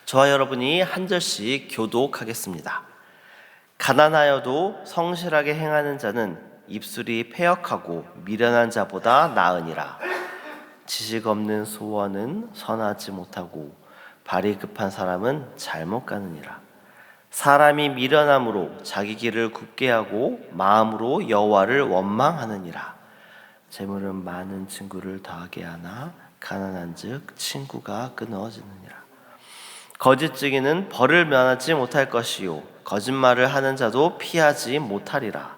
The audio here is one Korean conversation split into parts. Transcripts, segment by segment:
저와 여러분이 한 절씩 교독하겠습니다. 가난하여도 성실하게 행하는 자는 입술이 패역하고 미련한 자보다 나으니라. 지식 없는 소원은 선하지 못하고 발이 급한 사람은 잘못 가느니라. 사람이 미련함으로 자기 길을 굽게 하고 마음으로 여호와를 원망하느니라. 재물은 많은 친구를 더하게 하나 가난한즉 친구가 끊어지느니라. 거짓 증인은 벌을 면하지 못할 것이요 거짓말을 하는 자도 피하지 못하리라.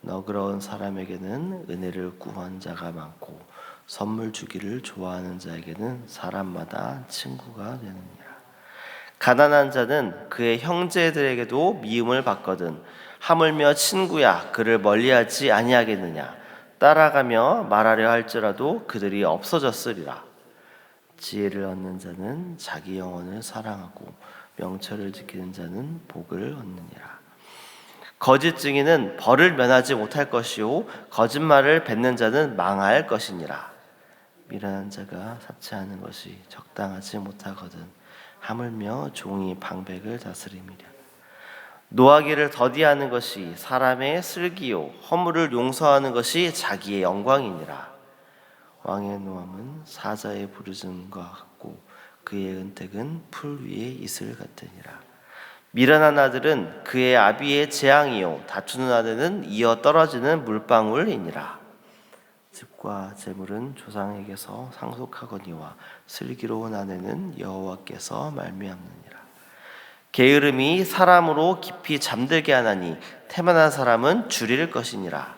너그러운 사람에게는 은혜를 구한 자가 많고 선물 주기를 좋아하는 자에게는 사람마다 친구가 되느니라. 가난한 자는 그의 형제들에게도 미움을 받거든 하물며 친구야 그를 멀리하지 아니하겠느냐. 따라가며 말하려 할지라도 그들이 없어졌으리라. 지혜를 얻는 자는 자기 영혼을 사랑하고 명철을 지키는 자는 복을 얻느니라. 거짓 증인은 벌을 면하지 못할 것이요 거짓말을 뱉는 자는 망할 것이니라. 미련한 자가 사치하는 것이 적당하지 못하거든 하물며 종이 방백을 다스림이랴. 노하기를 더디하는 것이 사람의 슬기요 허물을 용서하는 것이 자기의 영광이니라. 왕의 노함은 사자의 부르짖음과 같고 그의 은택은 풀 위에 이슬 같으니라. 미련한 아들은 그의 아비의 재앙이요 다투는 아들은 이어 떨어지는 물방울이니라. 집과 재물은 조상에게서 상속하거니와 슬기로운 아내는 여호와께서 말미암느니라. 게으름이 사람으로 깊이 잠들게 하나니 태만한 사람은 줄일 것이니라.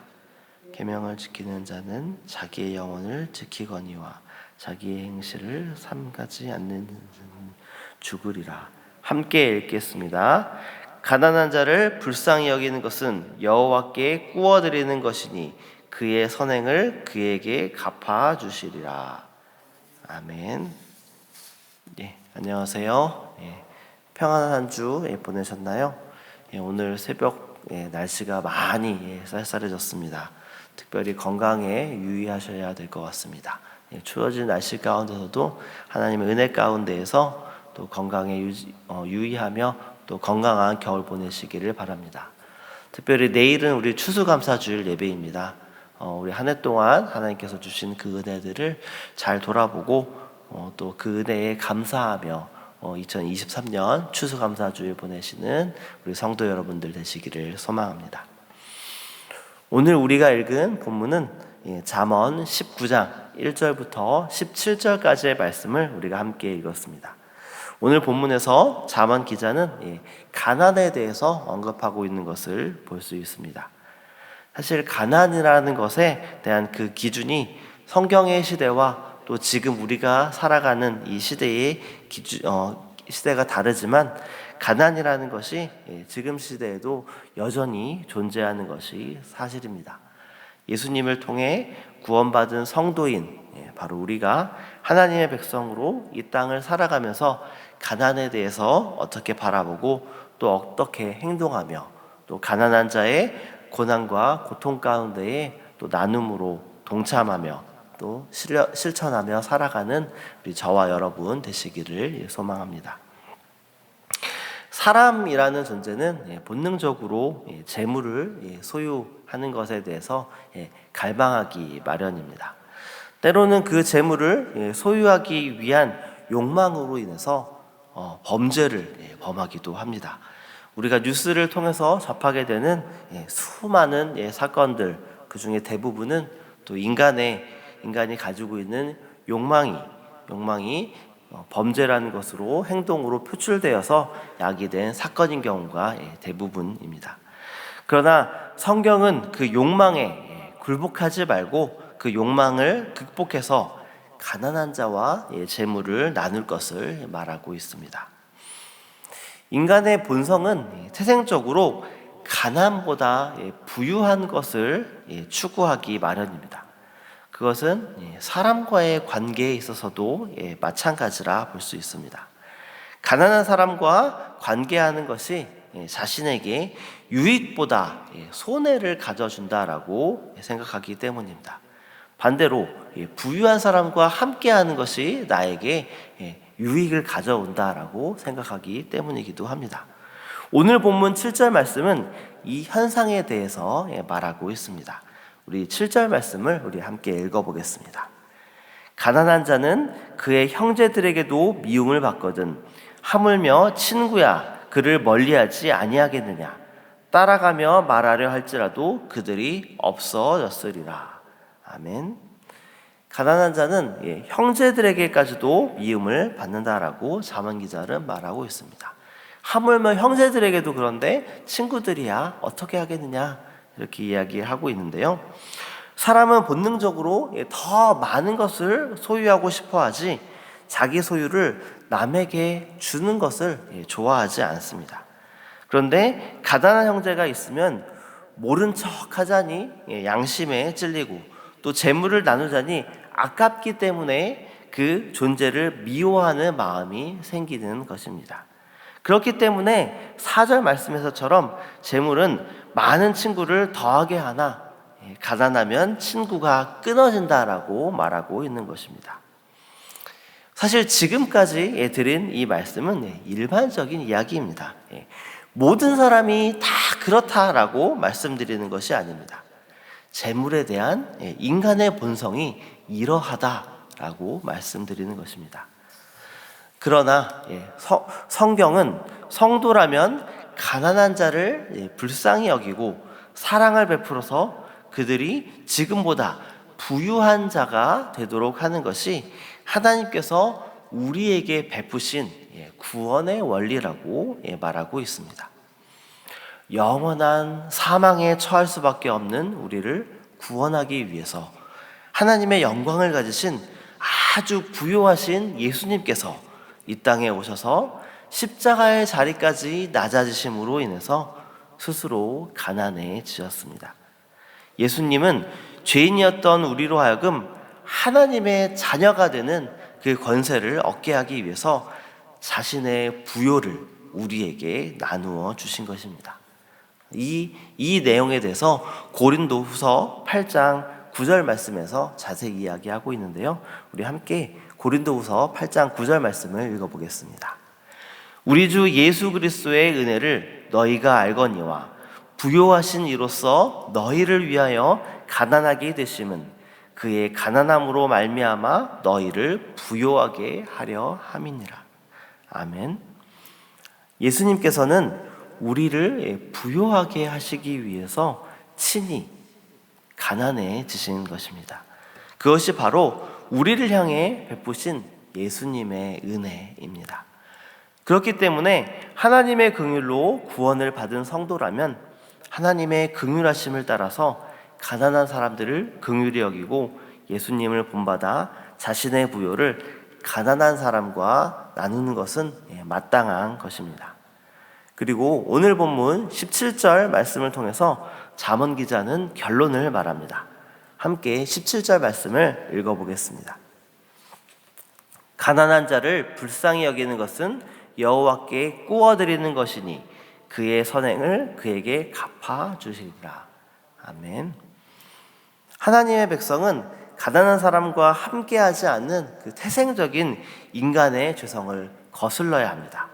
계명을 지키는 자는 자기의 영혼을 지키거니와 자기의 행실을 삼가지 않는 자는 죽으리라. 함께 읽겠습니다. 가난한 자를 불쌍히 여기는 것은 여호와께 구워드리는 것이니 그의 선행을 그에게 갚아주시리라. 아멘. 안녕하세요. 평안한 한 주 보내셨나요? 오늘 새벽 날씨가 많이 쌀쌀해졌습니다. 특별히 건강에 유의하셔야 될 것 같습니다. 추워진 날씨 가운데서도 하나님의 은혜 가운데에서 또 건강에 유의하며 또 건강한 겨울 보내시기를 바랍니다. 특별히 내일은 우리 추수감사주일 예배입니다. 우리 한 해 동안 하나님께서 주신 그 은혜들을 잘 돌아보고 또 그 은혜에 감사하며 2023년 추수감사주일 보내시는 우리 성도 여러분들 되시기를 소망합니다. 오늘 우리가 읽은 본문은 잠언 19장 1절부터 17절까지의 말씀을 우리가 함께 읽었습니다. 오늘 본문에서 잠언 기자는 가난에 대해서 언급하고 있는 것을 볼 수 있습니다. 사실 가난이라는 것에 대한 그 기준이 성경의 시대와 또 지금 우리가 살아가는 이 시대의 시대가 다르지만 가난이라는 것이 지금 시대에도 여전히 존재하는 것이 사실입니다. 예수님을 통해 구원받은 성도인 바로 우리가 하나님의 백성으로 이 땅을 살아가면서 가난에 대해서 어떻게 바라보고 또 어떻게 행동하며 또 가난한 자의 고난과 고통 가운데에 또 나눔으로 동참하며 또 실천하며 살아가는 우리 저와 여러분 되시기를 소망합니다. 사람이라는 존재는 본능적으로 재물을 소유하는 것에 대해서 갈망하기 마련입니다. 때로는 그 재물을 소유하기 위한 욕망으로 인해서 범죄를 범하기도 합니다. 우리가 뉴스를 통해서 접하게 되는 수많은 사건들, 그 중에 대부분은 또 인간이 가지고 있는 욕망이 범죄라는 것으로 행동으로 표출되어서 야기된 사건인 경우가 대부분입니다. 그러나 성경은 그 욕망에 굴복하지 말고 그 욕망을 극복해서 가난한 자와 재물을 나눌 것을 말하고 있습니다. 인간의 본성은 태생적으로 가난보다 부유한 것을 추구하기 마련입니다. 그것은 사람과의 관계에 있어서도 마찬가지라 볼 수 있습니다. 가난한 사람과 관계하는 것이 자신에게 유익보다 손해를 가져준다라고 생각하기 때문입니다. 반대로 부유한 사람과 함께하는 것이 나에게 유익을 가져온다라고 생각하기 때문이기도 합니다. 오늘 본문 7절 말씀은 이 현상에 대해서 말하고 있습니다. 우리 7절 말씀을 우리 함께 읽어보겠습니다. 가난한 자는 그의 형제들에게도 미움을 받거든 하물며 친구야 그를 멀리하지 아니하겠느냐. 따라가며 말하려 할지라도 그들이 없어졌으리라. 아멘. 가난한 자는 형제들에게까지도 미움을 받는다라고 잠언 기자는 말하고 있습니다. 하물며 형제들에게도 그런데 친구들이야 어떻게 하겠느냐 이렇게 이야기하고 있는데요. 사람은 본능적으로 더 많은 것을 소유하고 싶어 하지 자기 소유를 남에게 주는 것을 좋아하지 않습니다. 그런데 가난한 형제가 있으면 모른 척 하자니 양심에 찔리고 또 재물을 나누자니 아깝기 때문에 그 존재를 미워하는 마음이 생기는 것입니다. 그렇기 때문에 4절 말씀에서처럼 재물은 많은 친구를 더하게 하나 가난하면 친구가 끊어진다라고 말하고 있는 것입니다. 사실 지금까지 드린 이 말씀은 일반적인 이야기입니다. 모든 사람이 다 그렇다라고 말씀드리는 것이 아닙니다. 재물에 대한 인간의 본성이 이러하다라고 말씀드리는 것입니다. 그러나 성경은 성도라면 가난한 자를 불쌍히 여기고 사랑을 베풀어서 그들이 지금보다 부유한 자가 되도록 하는 것이 하나님께서 우리에게 베푸신 구원의 원리라고 말하고 있습니다. 영원한 사망에 처할 수밖에 없는 우리를 구원하기 위해서 하나님의 영광을 가지신 아주 부요하신 예수님께서 이 땅에 오셔서 십자가의 자리까지 낮아지심으로 인해서 스스로 가난해지셨습니다. 예수님은 죄인이었던 우리로 하여금 하나님의 자녀가 되는 그 권세를 얻게 하기 위해서 자신의 부요를 우리에게 나누어 주신 것입니다. 이 내용에 대해서 고린도후서 8장 9절 말씀에서 자세히 이야기하고 있는데요. 우리 함께 고린도후서 8장 9절 말씀을 읽어보겠습니다. 우리 주 예수 그리스도의 은혜를 너희가 알거니와 부요하신 이로써 너희를 위하여 가난하게 되심은 그의 가난함으로 말미암아 너희를 부요하게 하려 함이니라. 아멘. 예수님께서는 우리를 부요하게 하시기 위해서 친히 가난해지신 것입니다. 그것이 바로 우리를 향해 베푸신 예수님의 은혜입니다. 그렇기 때문에 하나님의 긍휼로 구원을 받은 성도라면 하나님의 긍휼하심을 따라서 가난한 사람들을 긍휼히 여기고 예수님을 본받아 자신의 부요를 가난한 사람과 나누는 것은 마땅한 것입니다. 그리고 오늘 본문 17절 말씀을 통해서 잠언 기자는 결론을 말합니다. 함께 17절 말씀을 읽어보겠습니다. 가난한 자를 불쌍히 여기는 것은 여호와께 꾸어드리는 것이니 그의 선행을 그에게 갚아주시리라. 아멘. 하나님의 백성은 가난한 사람과 함께하지 않는 그 태생적인 인간의 죄성을 거슬러야 합니다.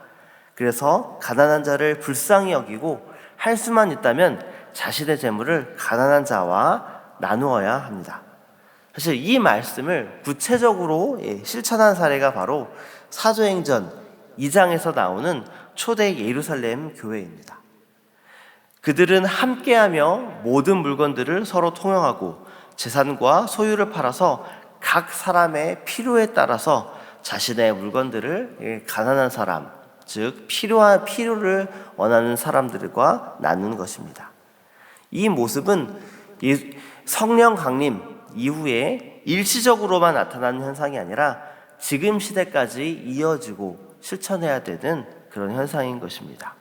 그래서 가난한 자를 불쌍히 여기고 할 수만 있다면 자신의 재물을 가난한 자와 나누어야 합니다. 사실 이 말씀을 구체적으로 실천한 사례가 바로 사도행전 2장에서 나오는 초대 예루살렘 교회입니다. 그들은 함께하며 모든 물건들을 서로 통용하고 재산과 소유를 팔아서 각 사람의 필요에 따라서 자신의 물건들을 가난한 사람, 즉 필요를 원하는 사람들과 나누는 것입니다. 이 모습은 성령 강림 이후에 일시적으로만 나타나는 현상이 아니라 지금 시대까지 이어지고 실천해야 되는 그런 현상인 것입니다.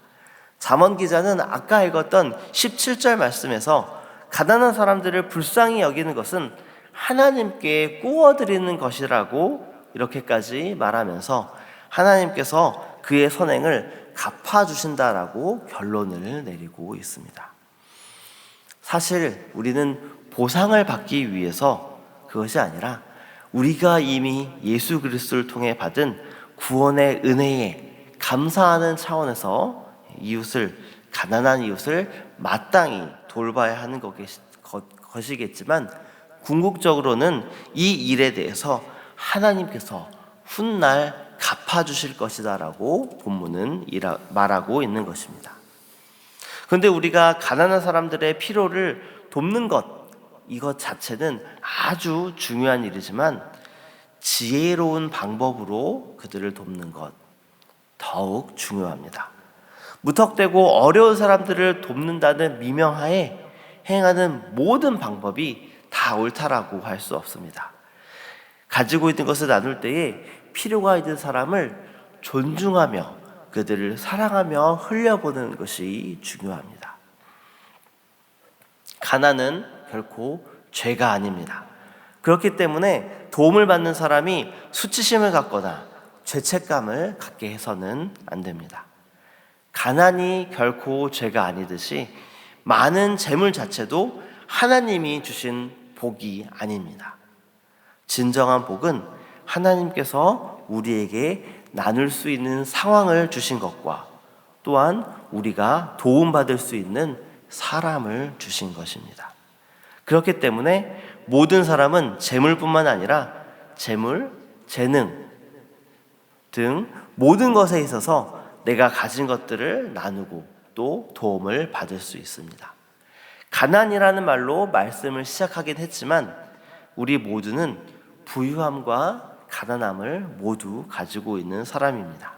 잠언 기자는 아까 읽었던 17절 말씀에서 가난한 사람들을 불쌍히 여기는 것은 하나님께 꾸어드리는 것이라고 이렇게까지 말하면서 하나님께서 그의 선행을 갚아주신다라고 결론을 내리고 있습니다. 사실 우리는 보상을 받기 위해서 그것이 아니라 우리가 이미 예수 그리스도를 통해 받은 구원의 은혜에 감사하는 차원에서 가난한 이웃을 마땅히 돌봐야 하는 것이겠지만, 궁극적으로는 이 일에 대해서 하나님께서 훗날 갚아주실 것이다라고 본문은 말하고 있는 것입니다. 그런데 우리가 가난한 사람들의 필요를 돕는 이것 자체는 아주 중요한 일이지만, 지혜로운 방법으로 그들을 돕는 것 더욱 중요합니다. 무턱대고 어려운 사람들을 돕는다는 미명하에 행하는 모든 방법이 다 옳다라고 할 수 없습니다. 가지고 있는 것을 나눌 때에 필요가 있는 사람을 존중하며 그들을 사랑하며 흘려보는 것이 중요합니다. 가난은 결코 죄가 아닙니다. 그렇기 때문에 도움을 받는 사람이 수치심을 갖거나 죄책감을 갖게 해서는 안 됩니다. 가난이 결코 죄가 아니듯이 많은 재물 자체도 하나님이 주신 복이 아닙니다. 진정한 복은 하나님께서 우리에게 나눌 수 있는 상황을 주신 것과 또한 우리가 도움받을 수 있는 사람을 주신 것입니다. 그렇기 때문에 모든 사람은 재물뿐만 아니라 재물, 재능 등 모든 것에 있어서 내가 가진 것들을 나누고 또 도움을 받을 수 있습니다. 가난이라는 말로 말씀을 시작하긴 했지만 우리 모두는 부유함과 가난함을 모두 가지고 있는 사람입니다.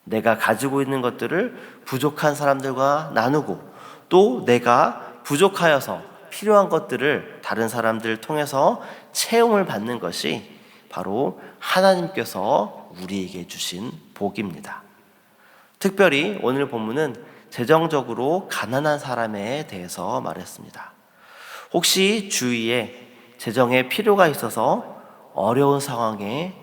내가 가지고 있는 것들을 부족한 사람들과 나누고 또 내가 부족하여서 필요한 것들을 다른 사람들을 통해서 채움을 받는 것이 바로 하나님께서 우리에게 주신 복입니다. 특별히 오늘 본문은 재정적으로 가난한 사람에 대해서 말했습니다. 혹시 주위에 재정에 필요가 있어서 어려운 상황에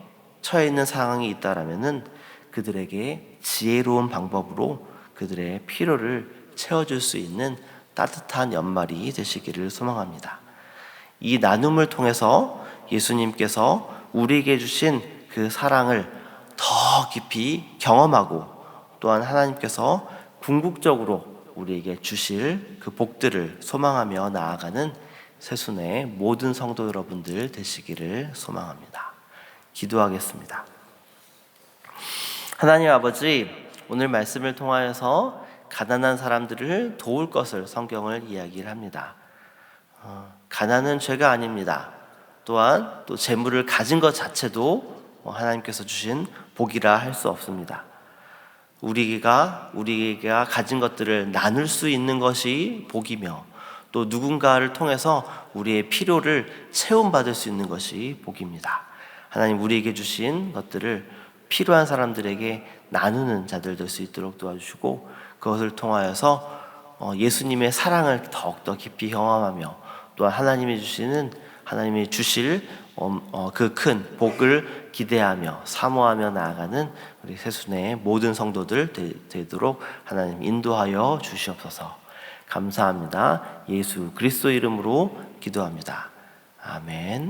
처해 있는 상황이 있다라면은 그들에게 지혜로운 방법으로 그들의 필요를 채워줄 수 있는 따뜻한 연말이 되시기를 소망합니다. 이 나눔을 통해서 예수님께서 우리에게 주신 그 사랑을 더 깊이 경험하고 또한 하나님께서 궁극적으로 우리에게 주실 그 복들을 소망하며 나아가는 새순의 모든 성도 여러분들 되시기를 소망합니다. 기도하겠습니다. 하나님 아버지, 오늘 말씀을 통하여서 가난한 사람들을 도울 것을 성경을 이야기를 합니다. 가난은 죄가 아닙니다. 또한 또 재물을 가진 것 자체도 하나님께서 주신 복이라 할 수 없습니다. 우리가 가진 것들을 나눌 수 있는 것이 복이며 또 누군가를 통해서 우리의 필요를 채움받을 수 있는 것이 복입니다. 하나님, 우리에게 주신 것들을 필요한 사람들에게 나누는 자들 될 수 있도록 도와주시고 그것을 통하여서 예수님의 사랑을 더욱더 깊이 경험하며 또한 하나님이 주실 그 큰 복을 기대하며 사모하며 나아가는 우리 새순의 모든 성도들 되도록 하나님 인도하여 주시옵소서. 감사합니다. 예수 그리스도 이름으로 기도합니다. 아멘.